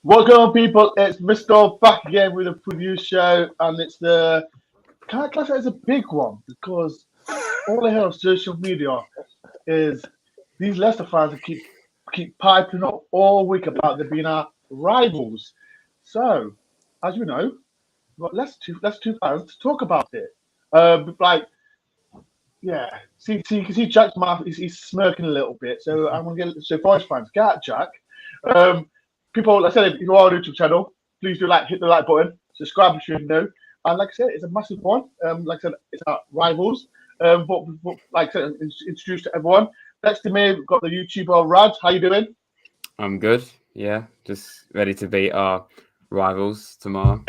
What's going on, people? It's Mr. back again with a preview show, and it's the can I class it as a big one because all I hear on social media is these Leicester fans that keep piping up all week about them being our rivals. So, as you know, we've got less two fans to talk about it. Like, yeah, you can see Jack's mouth. He's smirking a little bit. So I'm gonna get Forest fans, get at Jack. Um, People, like I said, if you are on our YouTube channel, please do hit the like button, subscribe if you're new. And like I said, it's a massive one. Like I said, it's our rivals. But like I said, introduced to everyone. Next to me, we've got the YouTuber Rad. How you doing? I'm good. Yeah, just ready to beat our rivals tomorrow.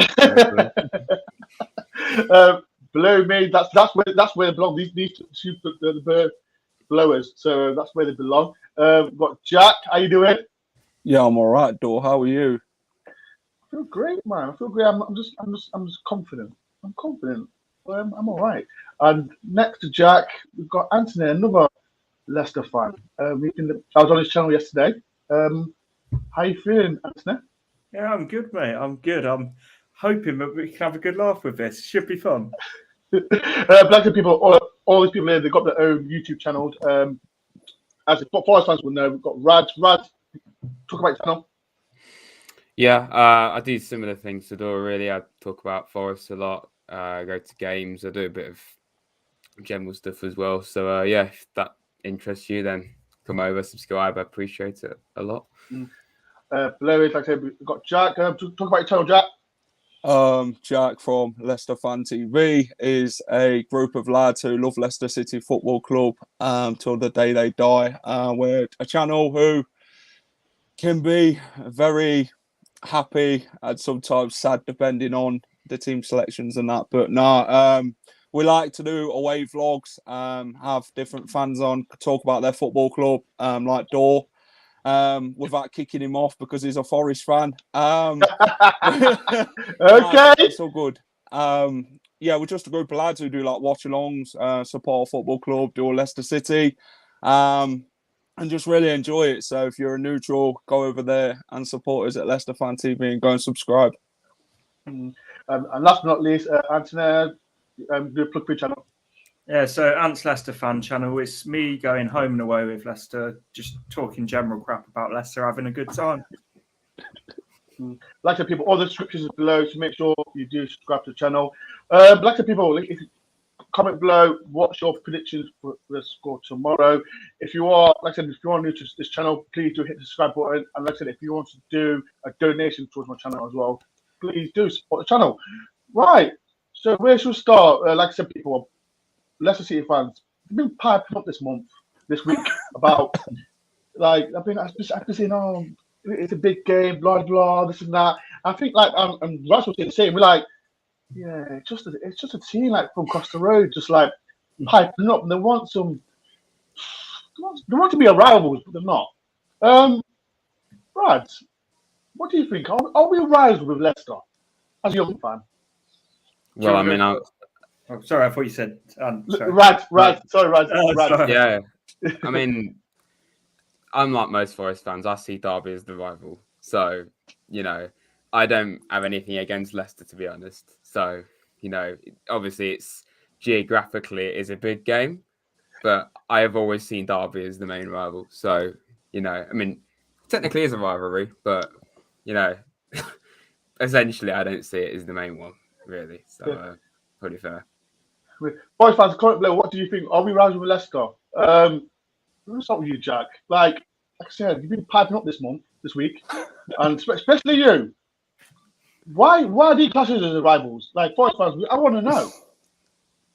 Below me, that's where they belong. These two the blowers, so that's where they belong. We've got Jack. How you doing? Yeah, I'm all right, Dor. How are you? I feel great, man. I feel great. I'm just confident. I'm confident. I'm all right. And next to Jack, we've got Anthony, another Leicester fan. I was on his channel yesterday. How you feeling, Anthony? Yeah, I'm good, mate. I'm good. I'm hoping that we can have a good laugh with this. Should be fun. Black people, all these people here, they've got their own YouTube channels. As the Forest fans will know, we've got Rad. Rad, talk about your channel. Yeah, I do similar things to Dora, really. I talk about Forest a lot. I go to games. I do a bit of general stuff as well. So, yeah, if that interests you, then come over, subscribe. I appreciate it a lot. Below it, like I said, we've got Jack. Talk about your channel, Jack. Jack from Leicester Fan TV is a group of lads who love Leicester City Football Club till the day they die. We're a channel who can be very happy and sometimes sad depending on the team selections and that. But we like to do away vlogs, have different fans on, talk about their football club, like Dor. Without kicking him off because he's a Forest fan. Okay. It's all good. Yeah, we're just a group of lads who do like watch-alongs, support a football club, do Leicester City, and just really enjoy it. So if you're a neutral, go over there and support us at Leicester Fan TV and go and subscribe. And last but not least, Anthony, do a plug for your channel. Yeah, so Ant's Leicester fan channel. It's me going home and away with Leicester, just talking general crap about Leicester, having a good time. Like I said, people, all the descriptions are below, so make sure you do subscribe to the channel. Like I said, people, if you comment below, what's your predictions for the score tomorrow? If you are, like I said, if you are new to this channel, please do hit the subscribe button. And like I said, if you want to do a donation towards my channel as well, please do support the channel. Right, so where should we start? Like I said, people, Leicester City fans, they've been piping up this week, about I've been saying, oh, it's a big game, blah blah, this and that. I think and Russ was the same. We're like, yeah, it's just a team like from across the road, just like piping up. And they want to be a rivals, but they're not. Brad, what do you think? Are we rivals with Leicester as a young fan? Well, I mean, Oh, sorry, I thought you said. Sorry. Rad. Sorry, Rad. Sorry. yeah. I mean, unlike most Forest fans, I see Derby as the rival. So, I don't have anything against Leicester, to be honest. So, obviously it's geographically it is a big game, but I have always seen Derby as the main rival. So, I mean, technically it's a rivalry, but, essentially I don't see it as the main one, really. So, pretty fair. Boys fans, comment below. What do you think? Are we rising with Leicester? Let's start with you, Jack. Like I said, you've been piping up this week, and especially you. Why are these classes as rivals? Like Forest fans, I want to know.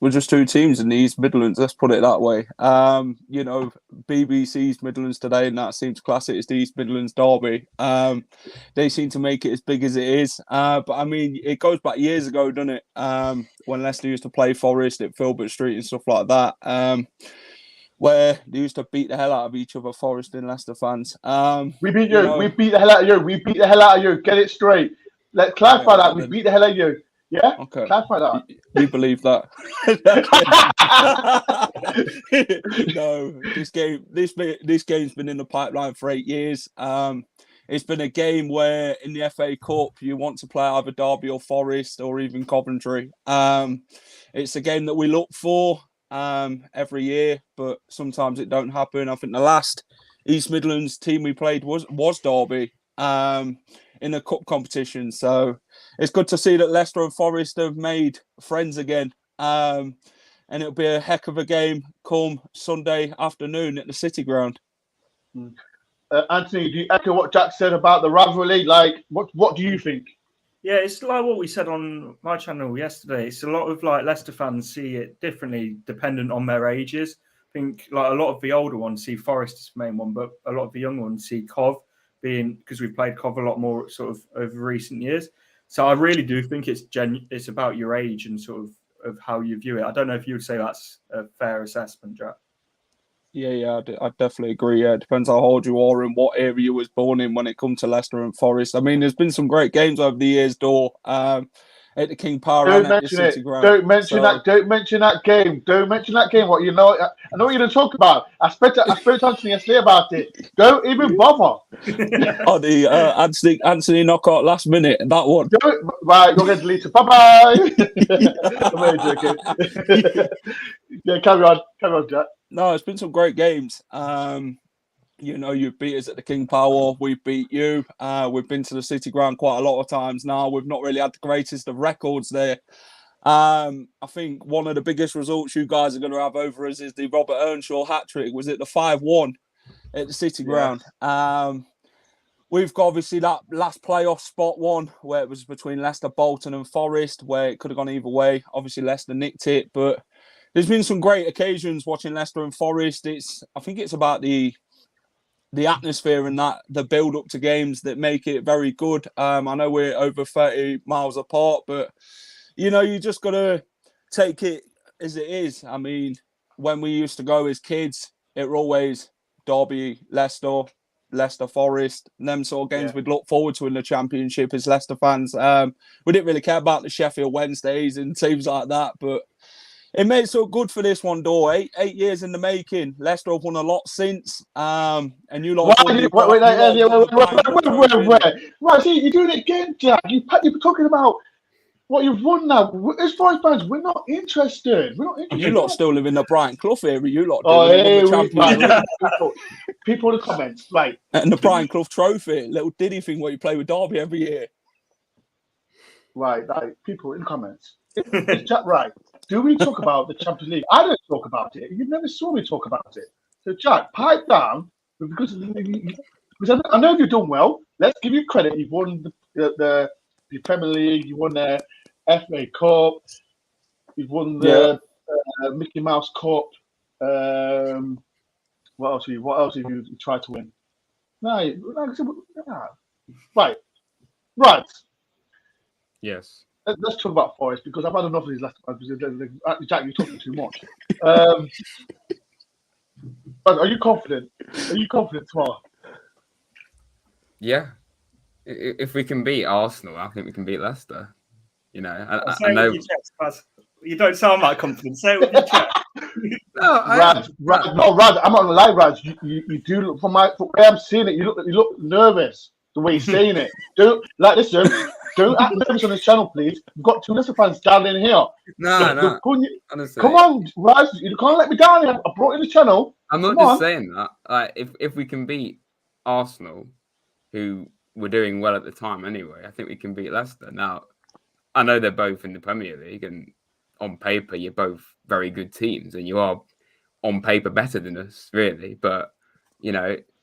We're just two teams in the East Midlands. Let's put it that way. BBC's Midlands today, and that seems classic. It's the East Midlands derby. They seem to make it as big as it is. But I mean, it goes back years ago, doesn't it? When Leicester used to play Forest at Filbert Street and stuff like that. Where they used to beat the hell out of each other, Forest and Leicester fans. We beat you. We beat the hell out of you. We beat the hell out of you. Get it straight. Let's clarify that. We beat the hell out of you. Yeah. Okay. Clarify that. We believe that. No, this game's been in the pipeline for 8 years. it's been a game where in the FA Cup you want to play either Derby or Forest or even Coventry. It's a game that we look for every year, but sometimes it don't happen. I think the last East Midlands team we played was Derby in a cup competition. So it's good to see that Leicester and Forest have made friends again. And it'll be a heck of a game come Sunday afternoon at the City Ground. Anthony, do you echo what Jack said about the rivalry? Like, what do you think? Yeah, it's like what we said on my channel yesterday. It's a lot of like Leicester fans see it differently dependent on their ages. I think like a lot of the older ones see Forest as the main one, but a lot of the younger ones see Cov being, because we've played Cov a lot more sort of over recent years. So I really do think it's about your age and sort of how you view it. I don't know if you would say that's a fair assessment, Jack. Yeah, I definitely agree. Yeah, it depends how old you are and what area you was born in when it comes to Leicester and Forest. I mean, there's been some great games over the years, Dore, at the King Power and at the City Ground. Don't mention that game. Don't mention that game. What you know? I know what you're going to talk about. I spoke to Anthony yesterday about it. Don't even bother. Oh, the Anthony knockout last minute. That one. Right, you're going to delete it. Bye bye. I'm only joking. Yeah, carry on, Jack. No, it's been some great games. You've beat us at the King Power. We've beat you. We've been to the City Ground quite a lot of times now. We've not really had the greatest of records there. I think one of the biggest results you guys are going to have over us is the Robert Earnshaw hat-trick. Was it the 5-1 at the City Ground? We've got obviously that last playoff spot one where it was between Leicester, Bolton and Forest, where it could have gone either way. Obviously, Leicester nicked it, but there's been some great occasions watching Leicester and Forest. I think it's about the atmosphere and that the build up to games that make it very good. I know we're over 30 miles apart, but you just got to take it as it is. I mean, when we used to go as kids, it were always Derby, Leicester, Forest, and them sort of games we'd look forward to in the Championship as Leicester fans. We didn't really care about the Sheffield Wednesdays and teams like that, but it made it so good for this one, Dore. 8 years in the making. Leicester have won a lot since. And you lot. Wait. Right, see, you're doing it again, Jack. You're talking about what you've won now. As Forest fans, we're not interested. You lot still live in the Brighton Clough area. You lot people in the comments, right? And the Brighton Clough Trophy, little diddy thing where you play with Derby every year. Right. People in the comments. Is Jack right? Do we talk about the Champions League? I don't talk about it. You never saw me talk about it. So, Jack, pipe down because I know you've done well. Let's give you credit. You've won the Premier League. You won the FA Cup. You've won the Mickey Mouse Cup. What else have you tried to win? Right. Yes. Let's talk about Forest because I've had enough of these last times. Jack, you're talking too much. Are you confident? Are you confident tomorrow? Yeah. If we can beat Arsenal, I think we can beat Leicester. I know. You don't sound like confident. Say it with your chest. Rad, I'm not gonna lie, Rad. You do look from the way I'm seeing it. You look nervous the way you're saying it. Listen. Don't act nervous on this channel, please. We've got 2 Leicester fans down in here. No. Honestly. Come on, Raz. You can't let me down here. I brought you the channel. I'm not just saying that. If we can beat Arsenal, who were doing well at the time anyway, I think we can beat Leicester. Now, I know they're both in the Premier League, and on paper, you're both very good teams, and you are on paper better than us, really. But,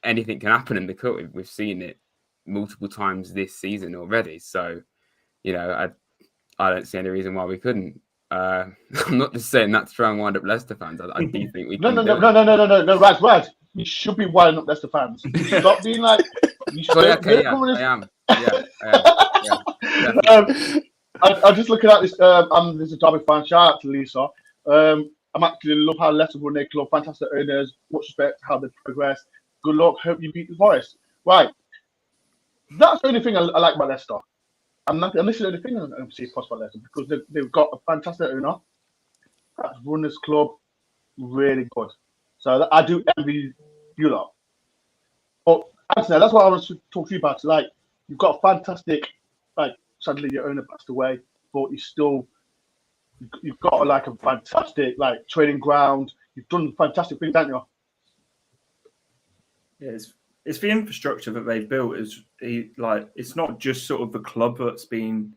anything can happen in the cup. We've seen it multiple times this season already, so I don't see any reason why we couldn't. I'm not just saying that to try and wind up Leicester fans. I do think we can. No, Raz. You should be winding up Leicester fans. Stop being like. I am. I'm just looking at this. This is a Derby fan. Shout out to Lisa. I'm actually love how Leicester run their club. Fantastic owners. Much respect how they progress. Good luck. Hope you beat the Forest. Right. That's the only thing I like about Leicester. This is the only thing I see possible about Leicester because they've got a fantastic owner that's run this club really good. So I do envy you lot. But Anthony, that's what I was talking to you about. Like, you've got a fantastic, like, sadly your owner passed away, but you've got like a fantastic like training ground. You've done fantastic things, haven't you? Yeah, it's the infrastructure that they've built. It's not just sort of the club that's been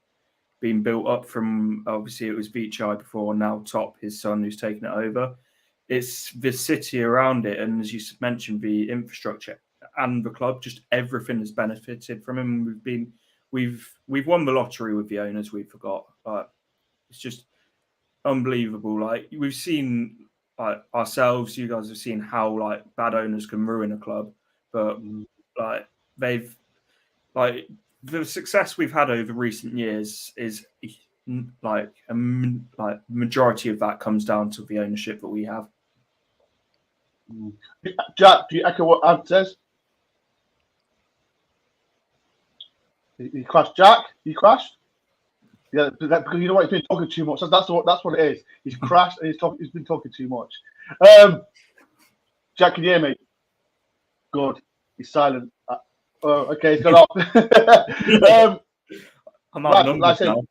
built up from, obviously it was Vichai before, now Top, his son, who's taken it over. It's the city around it, and as you mentioned, the infrastructure and the club, just everything has benefited from him. We've won the lottery with the owners. We forgot, like, it's just unbelievable. Like, we've seen, like, ourselves, you guys have seen how like bad owners can ruin a club, but like they've like the success we've had over recent years is like majority of that comes down to the ownership that we have. Jack, do you echo what Ad says? He crashed. Jack, he crashed. Yeah, because you know what, he's been talking too much. That's what it is. He's crashed and he's been talking too much. Jack, can you hear me? Good. He's silent. Okay, he's gone off. I'm out of numbers now.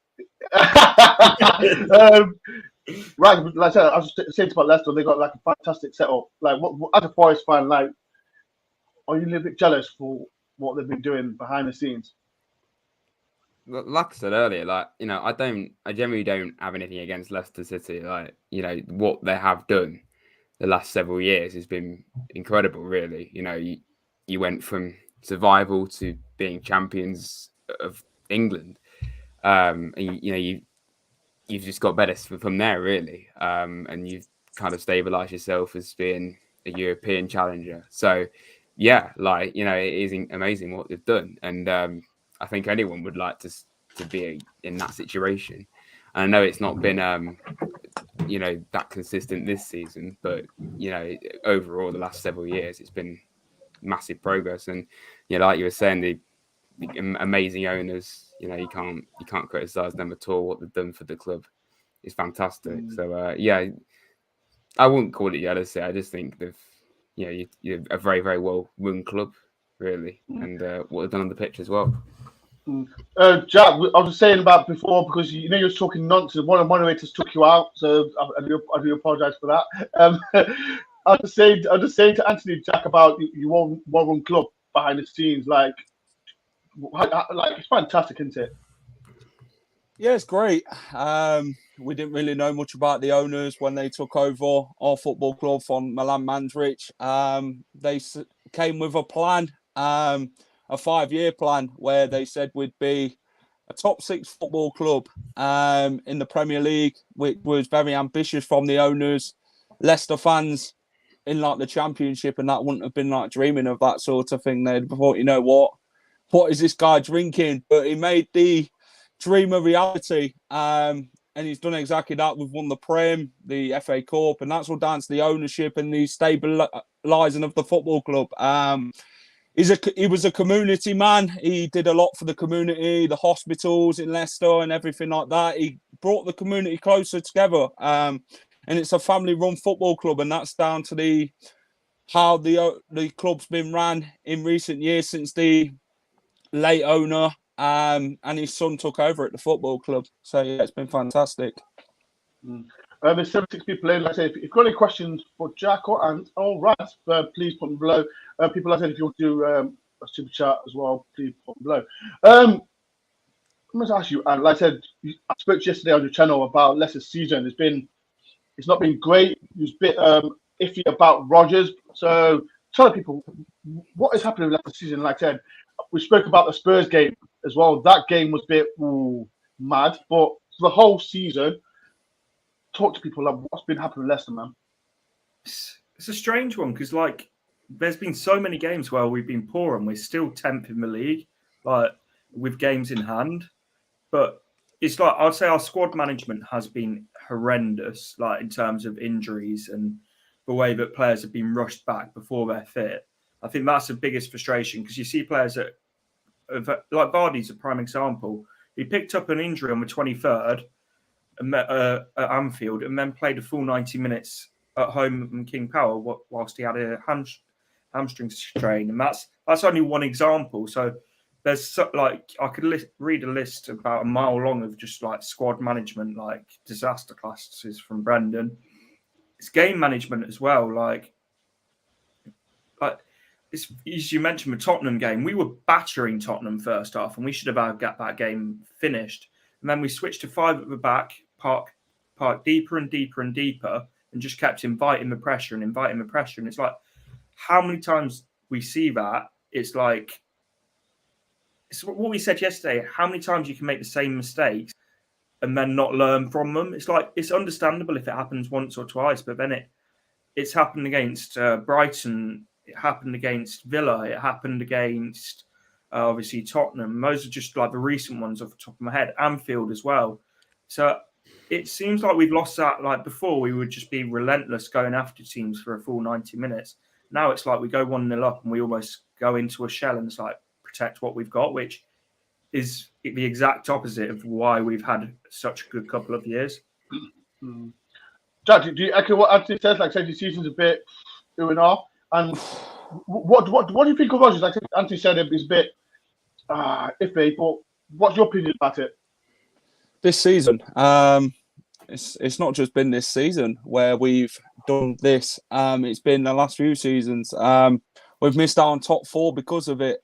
Right, like I said, I was just saying about Leicester, they got like a fantastic setup. Like, as a Forest fan, like, are you a little bit jealous for what they've been doing behind the scenes? Like I said earlier, like, you know, I generally don't have anything against Leicester City. Like, you know, what they have done the last several years has been incredible, really. You know, you went from survival to being champions of England. And you've just got better from there, really. And you've kind of stabilized yourself as being a European challenger. So, yeah, like, you know, it is amazing what they've done. And I think anyone would like to be in that situation. And I know it's not been, you know, that consistent this season, but, you know, overall the last several years, it's been massive progress. And, you know, like you were saying, the amazing owners, you know, you can't criticize them at all. What they've done for the club is fantastic. So, yeah, I wouldn't call it jealousy. I just think you're a very, very well run club, really, and what they've done on the pitch as well. Jack, I was just saying about before, because you know you were talking nonsense. One of the moderators took you out, so I do apologise for that. I'm just saying to Anthony, Jack, about you one run club behind the scenes, like it's fantastic, isn't it? Yeah, it's great. We didn't really know much about the owners when they took over our football club from Milan Mandrić. They came with a plan, a 5-year plan, where they said we'd be a top 6 football club in the Premier League, which was very ambitious from the owners. Leicester fans in like the Championship, and that wouldn't have been like dreaming of that sort of thing. They'd thought, you know what is this guy drinking? But he made the dream a reality, and he's done exactly that. We've won the Prem, the FA Cup, and that's all down to the ownership and the stabilising of the football club. He was a community man. He did a lot for the community, the hospitals in Leicester and everything like that. He brought the community closer together, and it's a family-run football club, and that's down to how the club's been ran in recent years since the late owner and his son took over at the football club. So yeah, it's been fantastic. There's 76 people in. Like I say, if you've got any questions for Jack or Ant or Raz, please put them below. People, like I said, if you want to do a super chat as well, please put them below. I must ask you, Ant, like I said, I spoke yesterday on your channel about Leicester's season. It's not been great. It was a bit iffy about Rodgers. So tell people what is happening with Leicester's season. Like I said, we spoke about the Spurs game as well. That game was a bit mad, but for the whole season, talk to people like what's been happening with Leicester, man. It's a strange one because, like, there's been so many games where we've been poor and we're still 10th in the league, like with games in hand. But it's like I'd say our squad management has been horrendous, like in terms of injuries and the way that players have been rushed back before they're fit. I think that's the biggest frustration because you see players that, like Vardy's a prime example. He picked up an injury on the 23rd at Anfield and then played a full 90 minutes at home in King Power whilst he had a hamstring strain. And that's only one example. So there's like I could read a list about a mile long of just like squad management, like disaster classes from Brendan. It's game management as well. Like it's, as you mentioned, the Tottenham game, we were battering Tottenham first half, and we should have got that game finished. And then we switched to 5 at the back, park deeper and deeper and deeper, and just kept inviting the pressure. And it's like, how many times we see that? It's like, it's what we said yesterday. How many times you can make the same mistakes and then not learn from them? It's like, it's understandable if it happens once or twice, but then it's happened against Brighton. It happened against Villa. It happened against, obviously, Tottenham. Those are just like the recent ones off the top of my head. Anfield as well. So it seems like we've lost that. Like before, we would just be relentless going after teams for a full 90 minutes. Now it's like we go 1-0 up and we almost go into a shell and it's like protect what we've got, which is the exact opposite of why we've had such a good couple of years. Jack, do you echo what Anthony says? Like, say the season's a bit doing off. And what do you think of Rodgers? Like Anthony said, it's a bit iffy, but what's your opinion about it? This season, it's not just been this season where we've done this. It's been the last few seasons. We've missed out on top 4 because of it.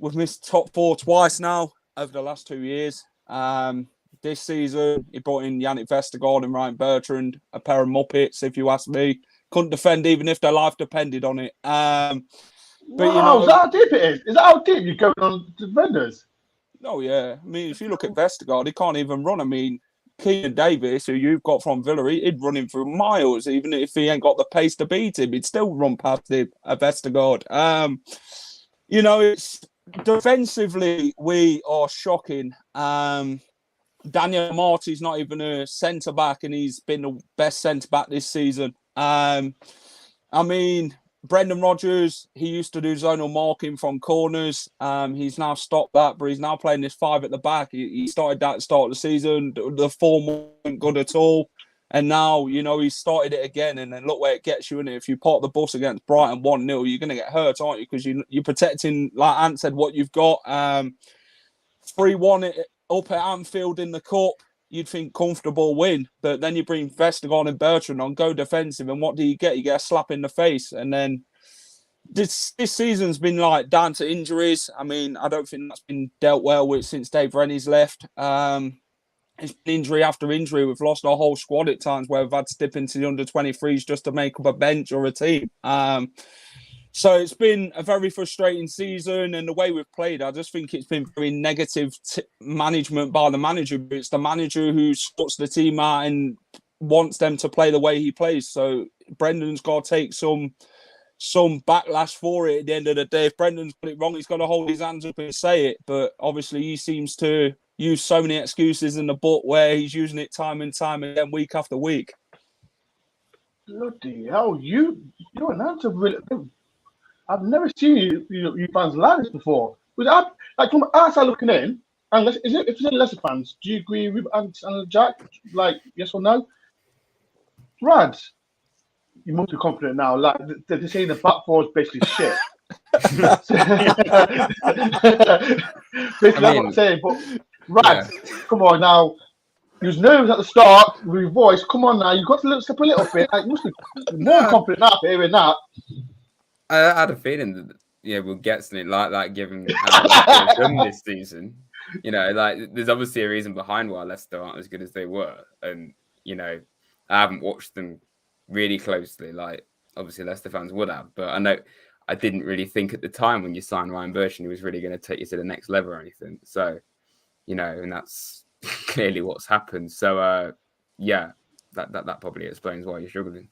We've missed top 4 twice now over the last 2 years. This season, he brought in Yannick Vestergaard and Ryan Bertrand, a pair of muppets, if you ask me. Couldn't defend even if their life depended on it. But wow, is that how deep it is? Is that how deep you're going on defenders? Oh, yeah. I mean, if you look at Vestergaard, he can't even run. I mean, Keenan Davis, who you've got from Villa, he'd run him for miles, even if he ain't got the pace to beat him. He'd still run past him, Vestergaard. It's defensively, we are shocking. Daniel Marty's not even a centre-back, and he's been the best centre-back this season. I mean, Brendan Rodgers, he used to do zonal marking from corners. He's now stopped that, but he's now playing this 5 at the back. He started that at the start of the season. The form wasn't good at all. And now, he started it again, and then look where it gets you. And if you park the bus against Brighton 1-0, you're going to get hurt, aren't you? Because you're protecting, like Ant said, what you've got. 3-1 up at Anfield in the Cup. You'd think comfortable win, but then you bring Vestergaard and Bertrand on, go defensive, and what do you get? You get a slap in the face. And then this season's been like down to injuries. I mean, I don't think that's been dealt well with since Dave Rennie's left. It's been injury after injury. We've lost our whole squad at times where we've had to dip into the under-23s just to make up a bench or a team. So it's been a very frustrating season, and the way we've played, I just think it's been very negative management by the manager. It's the manager who sorts the team out and wants them to play the way he plays. So Brendan's got to take some backlash for it at the end of the day. If Brendan's got it wrong, he's got to hold his hands up and say it. But obviously he seems to use so many excuses in the book where he's using it time and time again, week after week. Bloody hell, you're an answer really. I've never seen you fans like this before. Like from outside looking in, and if it's Leicester fans, do you agree with Ant and Jack? Like yes or no? Rad, you must be confident now. Like they're saying the back four is basically shit. Basically, that's what I'm saying. But Rad, Come on now. You was nervous at the start with your voice. Come on now, you got to step a little bit. Like, you must be more confident now hearing that. I had a feeling that we'll get something like that given how they've done this season. Like there's obviously a reason behind why Leicester aren't as good as they were, and I haven't watched them really closely. Like obviously Leicester fans would have, but I know I didn't really think at the time when you signed Ryan Bertrand he was really going to take you to the next level or anything. So and that's clearly what's happened. So that probably explains why you're struggling,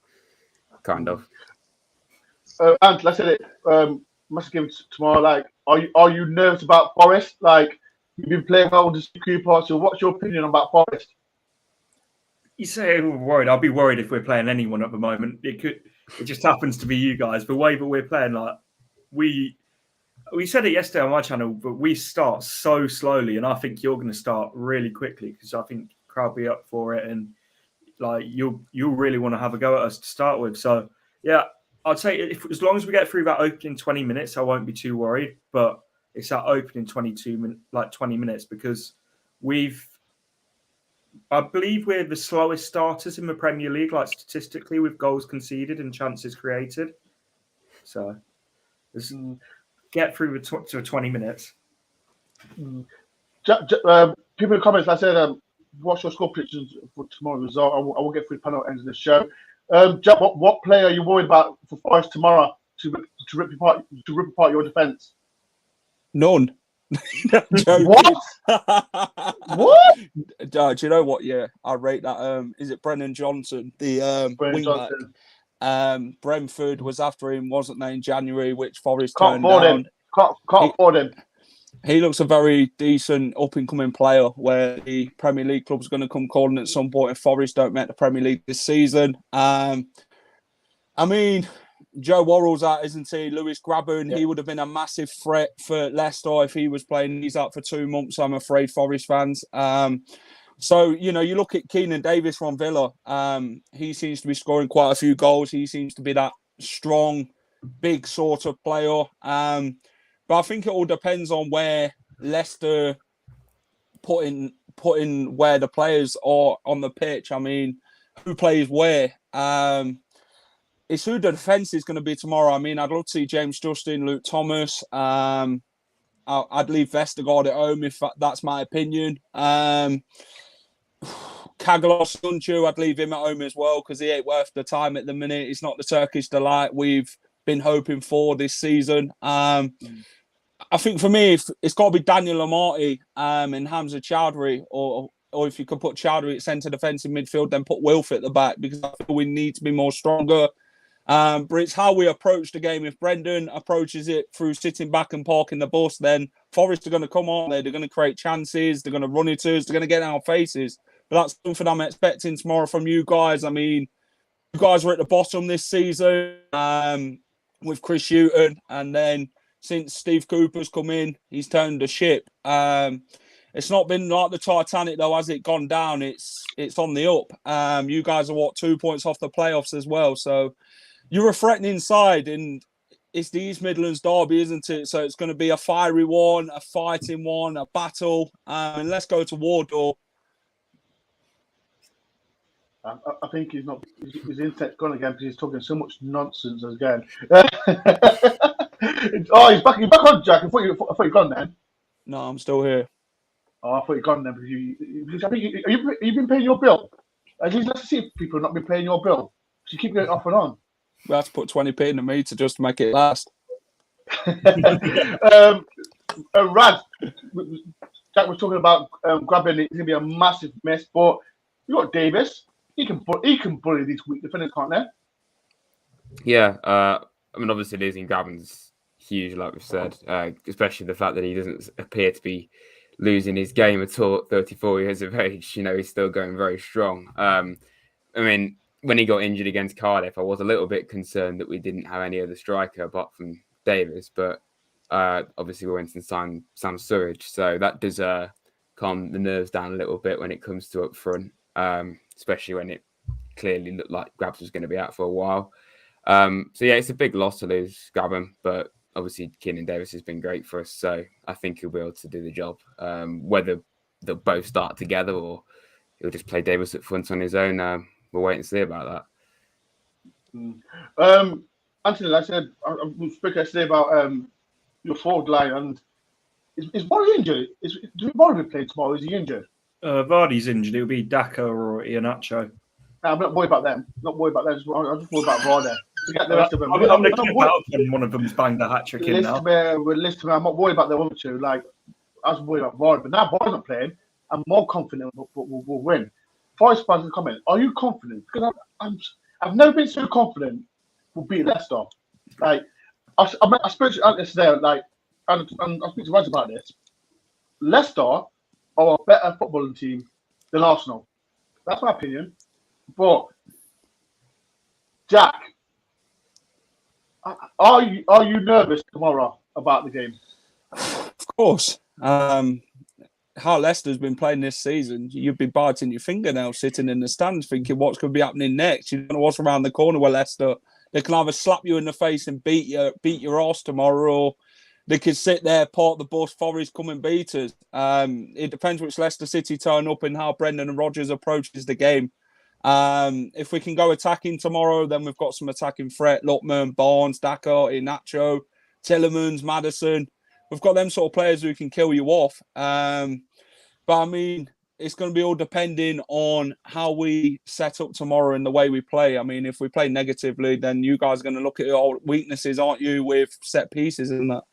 kind of. And like I said, must give it tomorrow. Like, are you nervous about Forest? Like, you've been playing well with the Cooper. So, what's your opinion about Forest? You say we're worried. I'll be worried if we're playing anyone at the moment. It just happens to be you guys. The way that we're playing, like we said it yesterday on my channel, but we start so slowly, and I think you're going to start really quickly because I think crowd be up for it, and like you'll really want to have a go at us to start with. So yeah. I'd say as long as we get through that opening 20 minutes, I won't be too worried. But it's that opening 20 minutes because I believe we're the slowest starters in the Premier League, like statistically, with goals conceded and chances created. So let's get through to 20 minutes. People in the comments, I said, what's your score predictions for tomorrow's result? I will get through the panel ends of the show. Jack, what player are you worried about for Forest tomorrow to rip apart your defence? None. What? What? Do you know what? Yeah, I rate that. Is it Brennan Johnson, the wingback? Brentford was after him, wasn't they, in January, which Forest turned down. Can't afford him. He looks a very decent up-and-coming player where the Premier League club's going to come calling at some point if Forest don't make the Premier League this season. I mean, Joe Worrell's out, isn't he? Lewis Grabban, he would have been a massive threat for Leicester if he was playing. He's out for 2 months, I'm afraid, Forest fans. So, you look at Keenan Davis from Villa. He seems to be scoring quite a few goals. He seems to be that strong, big sort of player. But I think it all depends on where Leicester put in where the players are on the pitch. I mean, who plays where? It's who the defence is going to be tomorrow. I mean, I'd love to see James Justin, Luke Thomas. I'd leave Vestergaard at home if that's my opinion. Kagalos Sunchu, I'd leave him at home as well because he ain't worth the time at the minute. He's not the Turkish delight we've been hoping for this season. I think for me, it's got to be Daniel Amati and Hamza Chowdhury, or if you could put Chowdhury at centre defensive midfield, then put Wilf at the back because I feel we need to be more stronger. But it's how we approach the game. If Brendan approaches it through sitting back and parking the bus, then Forest are going to come on there. They're going to create chances. They're going to run into us. They're going to get in our faces. But that's something I'm expecting tomorrow from you guys. I mean, you guys were at the bottom this season with Chris Hughton, and then since Steve Cooper's come in, he's turned the ship. It's not been like the Titanic, though, has it gone down? It's on the up. You guys are, 2 points off the playoffs as well. So you're a threatening side, and it's the East Midlands derby, isn't it? So it's going to be a fiery one, a fighting one, a battle. And let's go to Wardour. I think he's not. His internet's gone again because he's talking so much nonsense again. Oh, he's back on, Jack. I thought you'd gone then. No, I'm still here. Oh, I thought you'd gone then because I think you've been paying your bill. At least let's see if people have not been paying your bill. So you keep going off and on. We have to put 20p into me to just make it last. Rad, Jack was talking about grabbing. It's going to be a massive mess, but you got Davis. He can bully these weak defenders, can't they? Yeah, I mean, obviously losing Grabban's huge, like we've said, especially the fact that he doesn't appear to be losing his game at all at 34 years of age. He's still going very strong. I mean, when he got injured against Cardiff, I was a little bit concerned that we didn't have any other striker apart from Davis, but obviously we went and signed Sam Surridge, so that does calm the nerves down a little bit when it comes to up front, especially when it clearly looked like Grabs was going to be out for a while. So yeah, it's a big loss to lose Grabban, but obviously Keenan Davis has been great for us, so I think he'll be able to do the job. Whether they'll both start together or he'll just play Davis up front on his own, we'll wait and see about that. Anthony, like I said, we spoke yesterday about your forward line, and is Vardy injured? Do Vardy play tomorrow? Is he injured? Vardy's injured. It'll be Daka or Iheanacho. I'm not worried about them. I'm just worried about Vardy. Forget the rest of them. I'm going to keep out when one of them's banged a hat-trick in now. I'm not worried about the other two. Like, I was worried about Vardy, but now Vardy's not playing. I'm more confident we'll win. Forest fans in the comment, are you confident? Because I've never been so confident we'll beat Leicester. Like, I spoke to Ant yesterday, like, and I speak to Raj about this. Leicester are a better footballing team than Arsenal. That's my opinion. But Jack, are you nervous tomorrow about the game? Of course. How Leicester's been playing this season, you'd be biting your fingernails sitting in the stands thinking what's going to be happening next. You don't know what's around the corner with Leicester. They can either slap you in the face and beat your ass tomorrow, or they could sit there, park the bus, Forest come and beat us. It depends which Leicester City turn up and how Brendan and Rodgers approaches the game. If we can go attacking tomorrow, then we've got some attacking threat. Lookman, Barnes, Daka, Inacho, Tillemans, Maddison. We've got them sort of players who can kill you off. But I mean, it's going to be all depending on how we set up tomorrow and the way we play. I mean, if we play negatively, then you guys are going to look at your weaknesses, aren't you, with set pieces and that?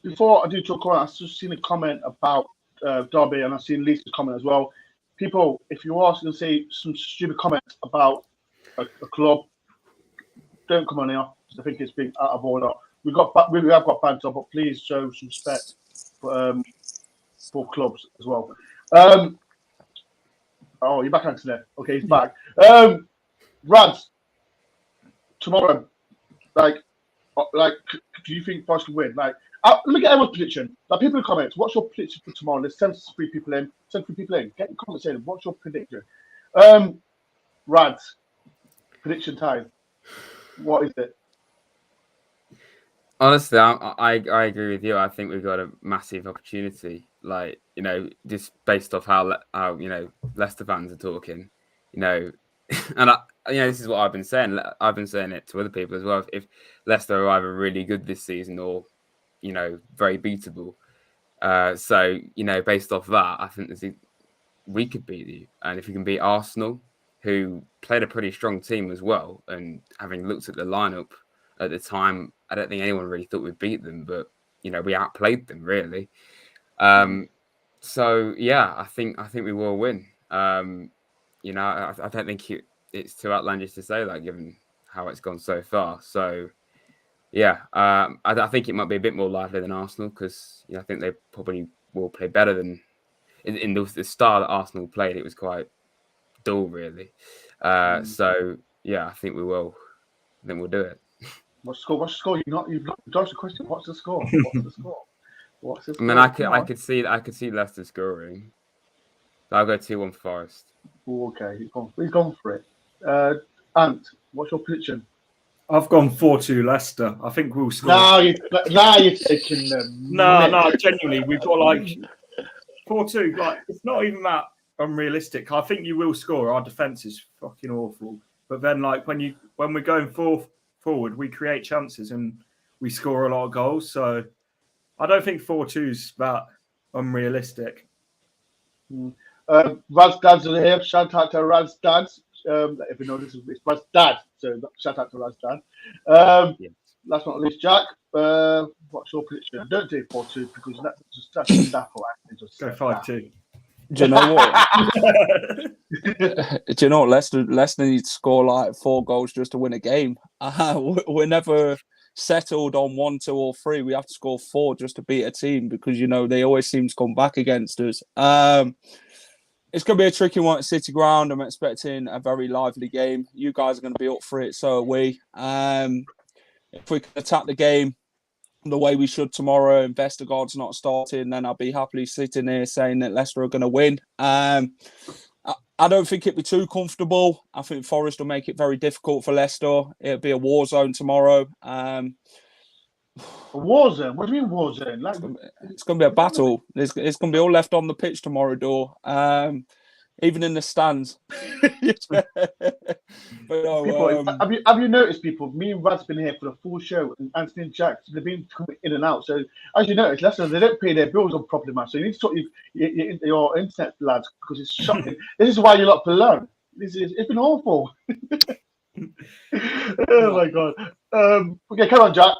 Before I do talk on, I've just seen a comment about Derby, and I've seen Lisa's comment as well. People, if you are going to say some stupid comments about a club, don't come on here. I think it's being out of order. We have got banter, but please show some respect for clubs as well. Oh, you're back, Anthony. Okay, he's back. Rads, tomorrow, like, do you think Forest will win? Like, look at everyone's prediction. Like, people in the comments, what's your prediction for tomorrow? Let's send 3 people in. Get your comments in. What's your prediction? Rads, prediction time. What is it? Honestly, I agree with you. I think we've got a massive opportunity. Like, you know, just based off how you know, Leicester fans are talking, you know, and this is what I've been saying. I've been saying it to other people as well. If Leicester are either really good this season or, you know, very beatable. So, you know, based off that, I think we could beat you. And if you can beat Arsenal, who played a pretty strong team as well, and having looked at the lineup at the time, I don't think anyone really thought we'd beat them, but, you know, we outplayed them really. So yeah, I think we will win. You know, I don't think it's too outlandish to say that, given how it's gone so far. So yeah, I think it might be a bit more lively than Arsenal, because, you know, I think they probably will play better than in the style that Arsenal played. It was quite dull, really. So yeah, I think we will. I think we'll do it. What's the score? You've not dodged the question. What's the score? I mean, I could see Leicester scoring. So I'll go 2-1 for Forest. Okay, he's gone for it. Ant, what's your prediction? I've gone 4-2 Leicester. I think we'll score. Now you're taking them. No, genuinely, we've got like 4-2. Like, it's not even that unrealistic. I think you will score. Our defense is fucking awful. But then, like, when we're going forward, we create chances and we score a lot of goals. So I don't think 4-2 is that unrealistic. Raz Dads are here. Shout out to Raz Dads. If you know, it's Raz Dad. So shout out to Raz Dad. Yes. Last but not least, Jack. What's your prediction? Don't do 4-2 because that's just daffle. Go 5-2. Do you know what? Do you know what? Leicester needs to score like 4 goals just to win a game. We're never settled on 1, 2, or 3. We have to score 4 just to beat a team, because, you know, they always seem to come back against us. It's going to be a tricky one at City Ground. I'm expecting a very lively game. You guys are going to be up for it, so are we. If we can attack the game the way we should tomorrow, and Vestergaard's not starting, then I'll be happily sitting here saying that Leicester are going to win. I don't think it'll be too comfortable. I think Forest will make it very difficult for Leicester. It'll be a war zone tomorrow. A war zone? What do you mean war zone? Like, it's going to be a battle. It's going to be all left on the pitch tomorrow, Dore. Even in the stands. But no, people, have you noticed, people? Me and Rad's been here for the full show, and Anthony and Jack, they've been coming in and out. So as you notice, Leicester, they don't pay their bills on properly, man. So you need to talk your internet, lads, because it's shocking. This is why you lot to learn. It's been awful. Oh my god. Okay, come on, Jack.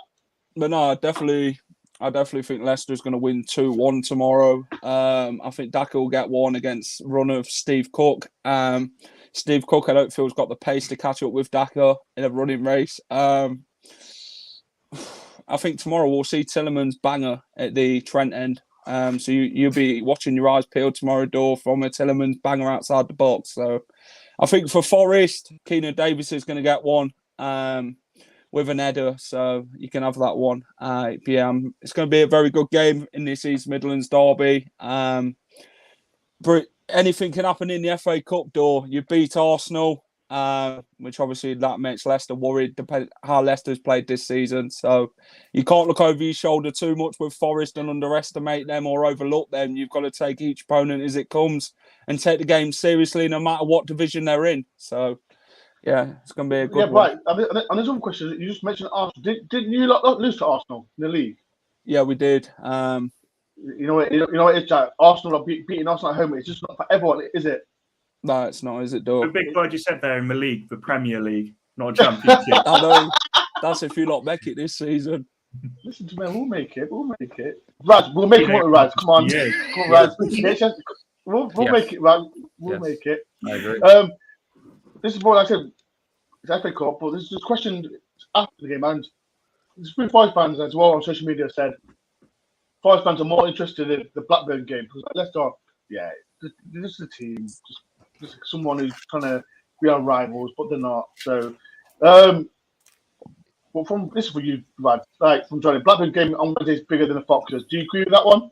But no, I definitely think Leicester's going to win 2-1 tomorrow. I think Daka will get one against run of Steve Cook. Steve Cook, I don't feel, has got the pace to catch up with Daka in a running race. I think tomorrow we'll see Tillemans banger at the Trent end. So you'll be watching your eyes peeled tomorrow, Dore, from a Tillemans banger outside the box. So I think for Forest, Keenan Davis is going to get one. With an header, so you can have that one. Yeah, it's going to be a very good game in this East Midlands derby. But anything can happen in the FA Cup, Dore. You beat Arsenal, which obviously that makes Leicester worried, depending how Leicester's played this season. So you can't look over your shoulder too much with Forest and underestimate them or overlook them. You've got to take each opponent as it comes and take the game seriously, no matter what division they're in. So, yeah, it's going to be a good one. Right. And there's one question. You just mentioned Arsenal. Didn't you not lose to Arsenal in the league? Yeah, we did. You know what it is, Jack? Arsenal are beating Arsenal at home. It's just not for everyone, is it? No, it's not, is it, Dor? The big word you said there in the league, the Premier League, not a championship. I know. That's if you lot make it this season. Listen to me, we'll make it. Raz, we'll make it, Raz. Come on. Yeah. Come on, Raz. We'll make it, Raz. We'll make it. I agree. This is what I said. It's FA Cup, but this question after the game, and there's three Forest fans as well on social media said Forest fans are more interested in the Blackburn game because Leicester, this is a team, just someone who's trying to be our rivals, but they're not. So, well, from this is for you, Brad. Like from Johnny, Blackburn game on Wednesday is bigger than the Foxes. Do you agree with that one?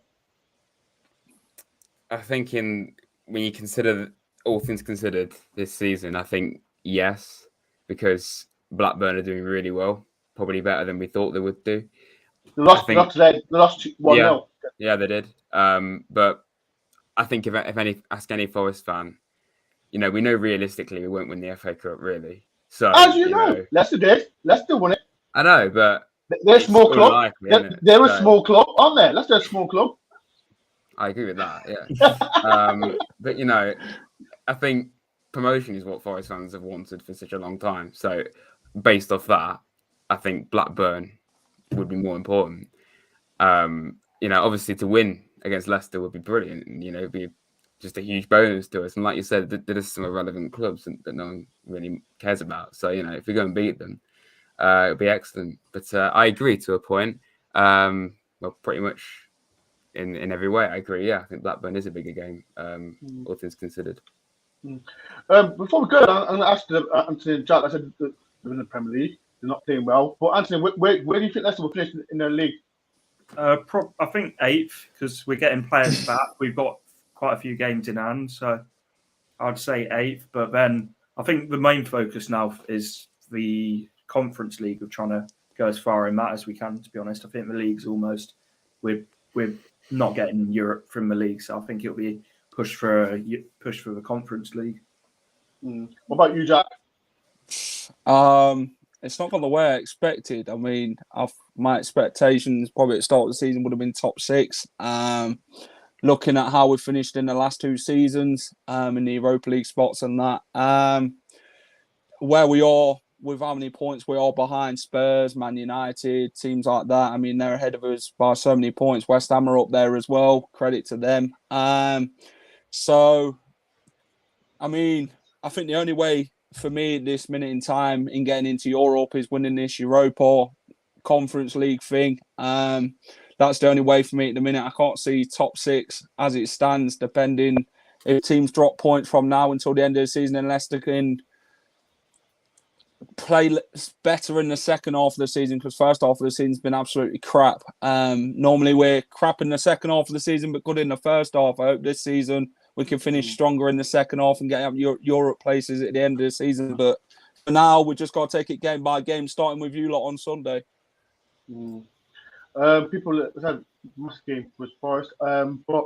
I think when you consider all things considered this season, I think yes, because Blackburn are doing really well, probably better than we thought they would do. They lost today. They lost 1-0. Yeah, they did. But I think if ask any Forest fan, we know realistically we won't win the FA Cup, really. So as you know, Leicester did. Leicester won it. I know, but they're a small club. They're a small club, aren't they? Leicester's a small club. I agree with that. Yeah. But I think promotion is what Forest fans have wanted for such a long time. So based off that, I think Blackburn would be more important. Obviously to win against Leicester would be brilliant. And, it'd be just a huge bonus to us. And like you said, there's some irrelevant clubs that no one really cares about. So, if we go and beat them, it'll be excellent. But I agree to a point. Well, pretty much in every way, I agree. Yeah, I think Blackburn is a bigger game, all things considered. Before we go, I'm going to ask Anthony and Jack. I said they're in the Premier League. They're not playing well. But Anthony, where do you think Leicester will finish in the league? I think 8th because we're getting players back. We've got quite a few games in hand, so I'd say 8th. But then I think the main focus now is the Conference League. We're trying to go as far in that as we can. To be honest, I think the league's almost we're not getting Europe from the league, so I think it'll be push for the Conference League. What about you, Jack? It's not gone the way I expected. I mean, my expectations probably at the start of the season would have been top 6. Looking at how we finished in the last 2 seasons in the Europa League spots and that, where we are with how many points we are behind Spurs, Man United, teams like that. I mean, they're ahead of us by so many points. West Ham are up there as well. Credit to them. So, I mean, I think the only way for me at this minute in time in getting into Europe is winning this Europa Conference League thing. That's the only way for me at the minute. I can't see top 6 as it stands, depending if teams drop points from now until the end of the season and Leicester can play better in the second half of the season because first half of the season's been absolutely crap. Normally we're crap in the second half of the season but good in the first half. I hope this season we can finish stronger in the second half and get up Europe places at the end of the season. But for now, we just got to take it game by game, starting with you lot on Sunday. People said massive game was Forest, but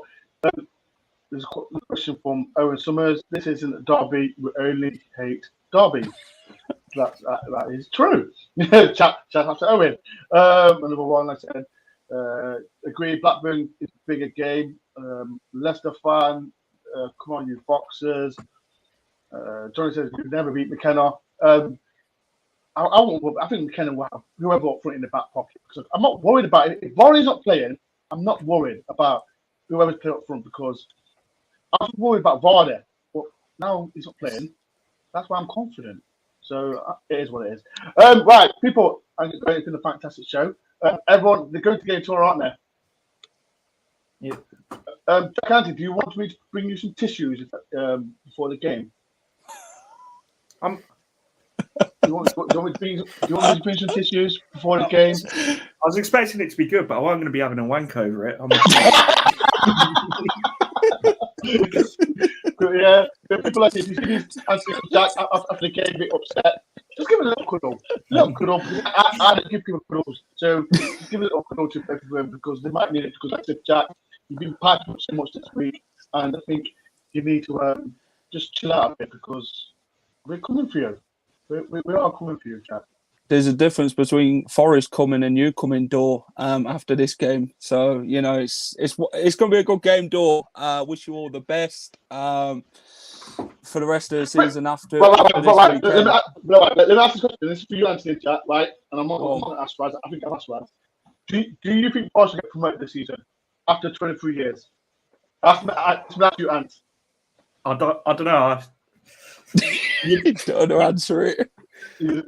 there's a question from Owen Summers. This isn't a derby. We only hate derby. That is true. Chat after Owen. Another one, like I said, agree. Blackburn is a bigger game. Leicester fan. Come on, you Foxes. Johnny says we've never beat McKenna. I think McKenna will have whoever up front in the back pocket. Because I'm not worried about it. If Vardy's not playing, I'm not worried about whoever's playing up front because I was worried about Vardy. But now he's not playing. That's why I'm confident. So it is what it is. Right, people, I'm going to do a fantastic show. Everyone, they're going to get a tour, aren't they? Yeah. Jack Anthony, do you want me to bring you some tissues before the game? Do you want me to bring some tissues before the game? I was expecting it to be good, but I wasn't going to be having a wank over it. Yeah, but people like if you see these answers to Jack after the game, a bit upset, just give it a little cuddle. Little cuddle. I don't give people cuddles, so just give it a little cuddle to everyone because they might need it. Because like I said, Jack, you've been piped up so much this week, and I think you need to just chill out a bit because we're coming for you. We are coming for you, Jack. There's a difference between Forest coming and you coming, Door, after this game. So, you know, it's going to be a good game, Door. Wish you all the best for the rest of the season after this weekend. Let me ask this question. This is for you, Anthony, Jack, right? And I'm not going to ask Raz. I think I'll ask Raz. Do you think Forest will get promoted this season after 23 years? Ask you, Ant. I don't know. You don't want to answer it.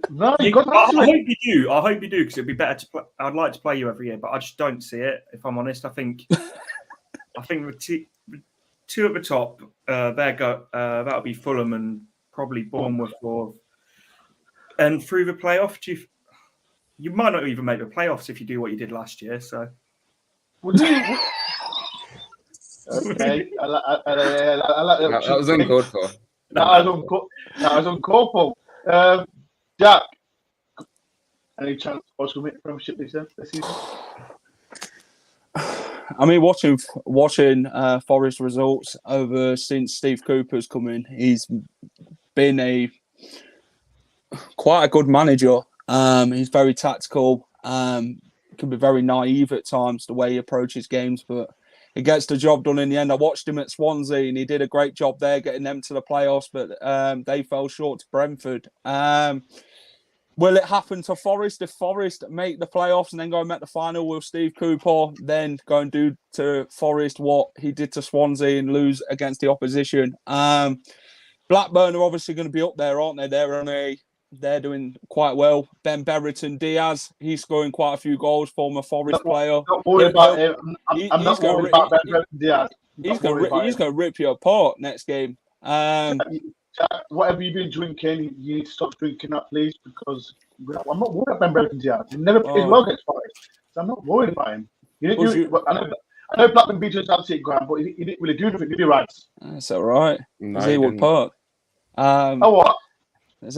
No, I hope you do. I hope you do because it'd be better to play. I'd like to play you every year, but I just don't see it. If I'm honest, I think the two at the top, that'll be Fulham and probably Bournemouth, and through the playoff, you might not even make the playoffs if you do what you did last year. So, okay, I like that. That was uncalled for. That was uncalled for. Jack, any chance Forest will make the Premiership this season? I mean, watching Forest results over since Steve Cooper's come in, he's been quite a good manager. He's very tactical. Can be very naive at times the way he approaches games, but he gets the job done in the end. I watched him at Swansea, and he did a great job there, getting them to the playoffs, but they fell short to Brentford. Will it happen to Forest? If Forest make the playoffs and then go and make the final, will Steve Cooper then go and do to Forest what he did to Swansea and lose against the opposition? Blackburn are obviously going to be up there, aren't they? They're doing quite well. Ben Berrington Diaz, he's scoring quite a few goals, former Forest player. Not worried about him. I'm not worried about Ben Berrington Diaz. He's going to rip you apart next game. Whatever you've been drinking, you need to stop drinking that, please, because I'm not worried about Ben Berrington Diaz. He never played well against Forest, so I'm not worried about him. I know Blackburn beat us at ground, but he didn't really do anything, did he, Rags? That's all right. Zeewood Park. What? The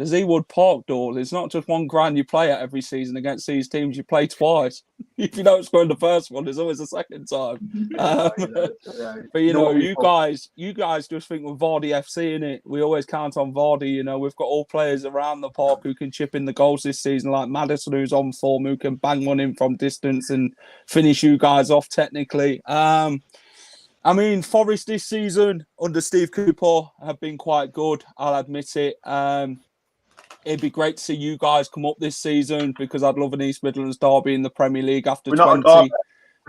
Zeewood Park, door. It's not just one ground you play at every season against these teams. You play twice. If you don't score in the first one, there's always a second time. But you know, you guys just think with Vardy FC in it. We always count on Vardy. You know, we've got all players around the park who can chip in the goals this season, like Maddison, who's on form, who can bang one in from distance and finish you guys off technically. I mean, Forest this season under Steve Cooper have been quite good. I'll admit it. It'd be great to see you guys come up this season because I'd love an East Midlands derby in the Premier League after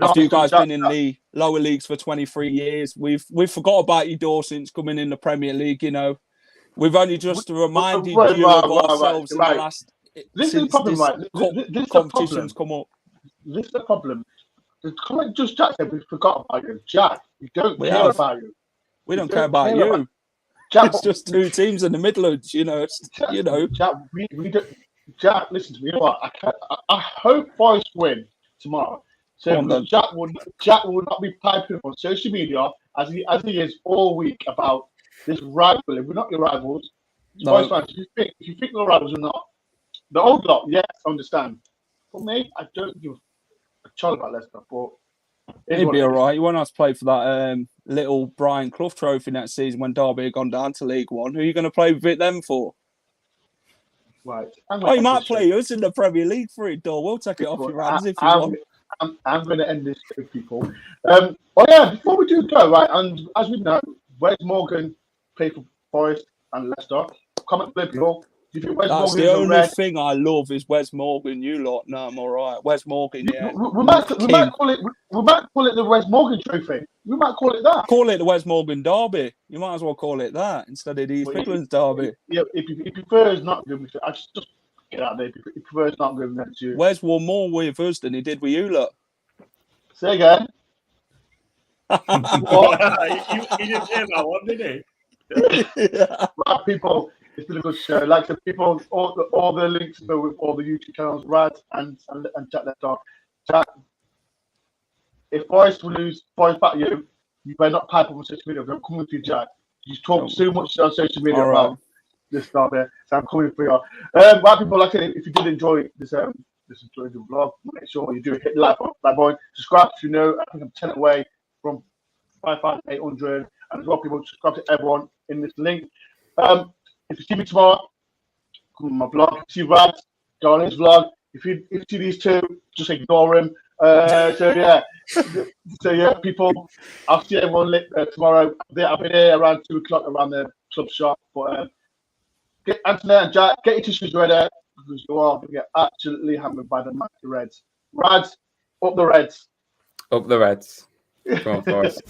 after you guys been in the lower leagues for 23 years. We've forgot about you, Door, since coming in the Premier League. You know, we've only just reminded you of ourselves in the last. This is the problem, right? This competitions come up. This is the problem. Like just Jack said, we forgot about you. Jack, we don't care about you. We don't care about you. Jack, it's just two teams in the Midlands, you know. Jack, we don't. Jack, listen to me. You know what? I hope Forest win tomorrow. So Jack will not be piping on social media as he is all week about this rivalry. We're not your rivals. No. Forest fans, if you think we're rivals or not, the old lot, yes, I understand. For me, I don't give a child about Leicester, but it'd be all right. You won't have to play for that little Brian Clough trophy next season when Derby had gone down to League One. Who are you going to play with them for? Right. You might play us in the Premier League for it, Dor. We'll take it off your hands if you want. I'm going to end this with people. Before we do go, right, and as we know, Wes Morgan played for Forest and Leicester. Comment below. That's the only thing I love is Wes Morgan. You lot, no, I'm all right. Wes Morgan, yeah. We might call it the Wes Morgan Trophy. We might call it that. Call it the Wes Morgan Derby. You might as well call it that instead of the East Midlands Derby. Yeah, if he prefers not giving it, I just get out there. If he prefers not giving it to you. Wes won more with us than he did with you lot. Say again. He didn't hear that one, did he? Right, people. It's been a good show. Like the people, all the links go with all the YouTube channels, Rad and Jack Left Off. Jack, if Forest will lose, Forest back you. you better not pipe up on social media. I'm coming for you, Jack. You talk so much on social media All right. about this stuff there, so I'm coming for you. Right, people, like I said, if you did enjoy this vlog, make sure you do hit the like button, subscribe if you know. I think I'm 10 away from 5,800, and as well, people subscribe to everyone in this link. If you see me tomorrow, come on my vlog. If you see Rad, go on his vlog. If you see these two, just ignore him. So yeah, people, I'll see everyone tomorrow. I'll be there around 2 o'clock around the club shop. But get Anthony and Jack, get your tissues ready because you are going to get absolutely hammered by the Reds. Rads, up the Reds. Up the Reds. Come on, Forest.